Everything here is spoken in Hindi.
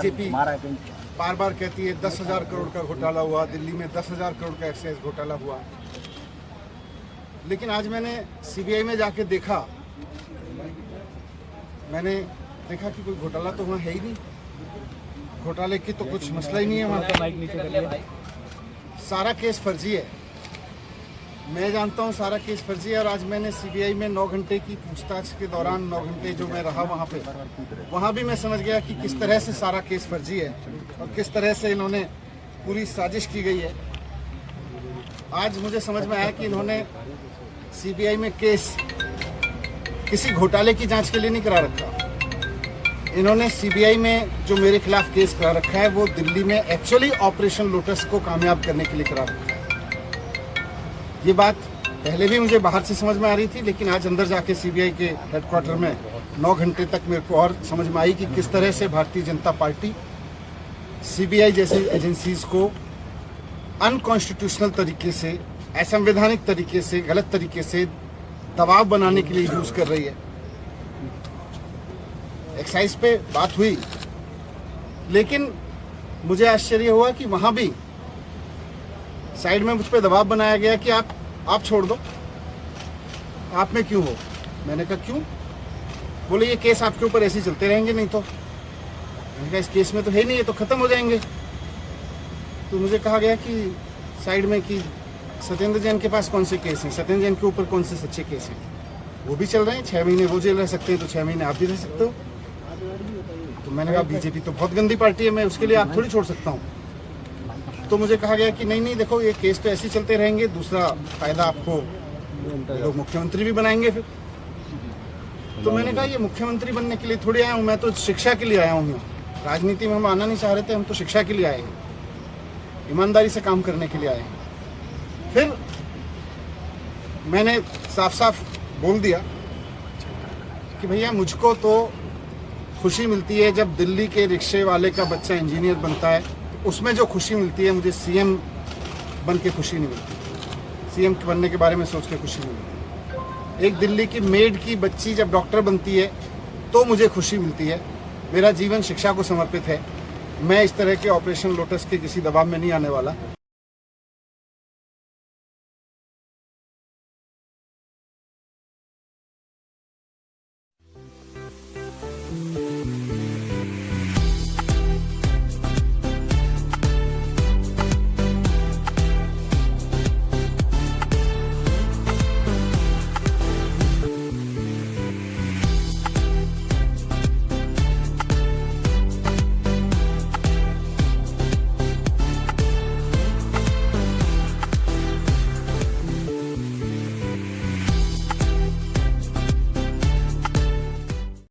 बीजेपी बार बार कहती है 10,000 करोड़ का घोटाला हुआ, दिल्ली में 10,000 करोड़ का एक्साइज घोटाला हुआ। लेकिन आज मैंने सीबीआई में जाके देखा, मैंने देखा कि कोई घोटाला तो वहाँ है ही नहीं। घोटाले की तो कुछ मसला ही नहीं है वहाँ का। सारा केस फर्जी है, मैं जानता हूँ सारा केस फर्जी है। और आज मैंने सीबीआई में 9 घंटे की पूछताछ के दौरान 9 घंटे जो मैं रहा वहाँ पे, वहाँ भी मैं समझ गया कि किस तरह से सारा केस फर्जी है और किस तरह से इन्होंने पूरी साजिश की गई है। आज मुझे समझ में आया कि इन्होंने सीबीआई में केस किसी घोटाले की जांच के लिए नहीं करा रखा। इन्होंने सीबीआई में जो मेरे खिलाफ केस करा रखा है वो दिल्ली में एक्चुअली ऑपरेशन लोटस को कामयाब करने के लिए करा रखा है। ये बात पहले भी मुझे बाहर से समझ में आ रही थी, लेकिन आज अंदर जाके सीबीआई के हेडक्वार्टर में 9 घंटे तक मेरे को और समझ में आई कि किस तरह से भारतीय जनता पार्टी सीबीआई जैसी एजेंसीज को अनकॉन्स्टिट्यूशनल तरीके से, असंवैधानिक तरीके से, गलत तरीके से दबाव बनाने के लिए यूज कर रही है। एक्साइज पे बात हुई, लेकिन मुझे आश्चर्य हुआ कि वहां भी साइड में मुझ पे दबाव बनाया गया कि आप छोड़ दो, आप में क्यों हो। मैंने कहा क्यों? बोले ये केस आपके ऊपर ऐसे ही चलते रहेंगे, नहीं तो। मैंने कहा इस केस में तो है नहीं, ये तो खत्म हो जाएंगे। तो मुझे कहा गया कि साइड में कि सत्येंद्र जैन के पास कौन से केस हैं, सत्येंद्र जैन के ऊपर कौन से सच्चे केस हैं, वो भी चल रहे हैं। 6 महीने वो जेल रह सकते हैं तो 6 महीने आप भी रह सकते हो। तो मैंने कहा बीजेपी तो बहुत गंदी पार्टी है, मैं उसके लिए आप थोड़ी छोड़ सकता हूँ। तो मुझे कहा गया कि नहीं देखो ये केस तो ऐसे ही चलते रहेंगे, दूसरा फायदा आपको लोग मुख्यमंत्री भी बनाएंगे फिर। तो मैंने कहा ये मुख्यमंत्री बनने के लिए थोड़ी आया हूँ, मैं तो शिक्षा के लिए आया हूँ। राजनीति में हम आना नहीं चाह रहे थे, हम तो शिक्षा के लिए आए हैं, ईमानदारी से काम करने के लिए आए हैं। फिर मैंने साफ साफ बोल दिया कि भैया मुझको तो खुशी मिलती है जब दिल्ली के रिक्शे वाले का बच्चा इंजीनियर बनता है, तो उसमें जो खुशी मिलती है मुझे सीएम बन के खुशी नहीं मिलती, सीएम बनने के बारे में सोच के खुशी नहीं मिलती। एक दिल्ली की मेड की बच्ची जब डॉक्टर बनती है तो मुझे खुशी मिलती है। मेरा जीवन शिक्षा को समर्पित है। मैं इस तरह के ऑपरेशन लोटस के किसी दबाव में नहीं आने वाला।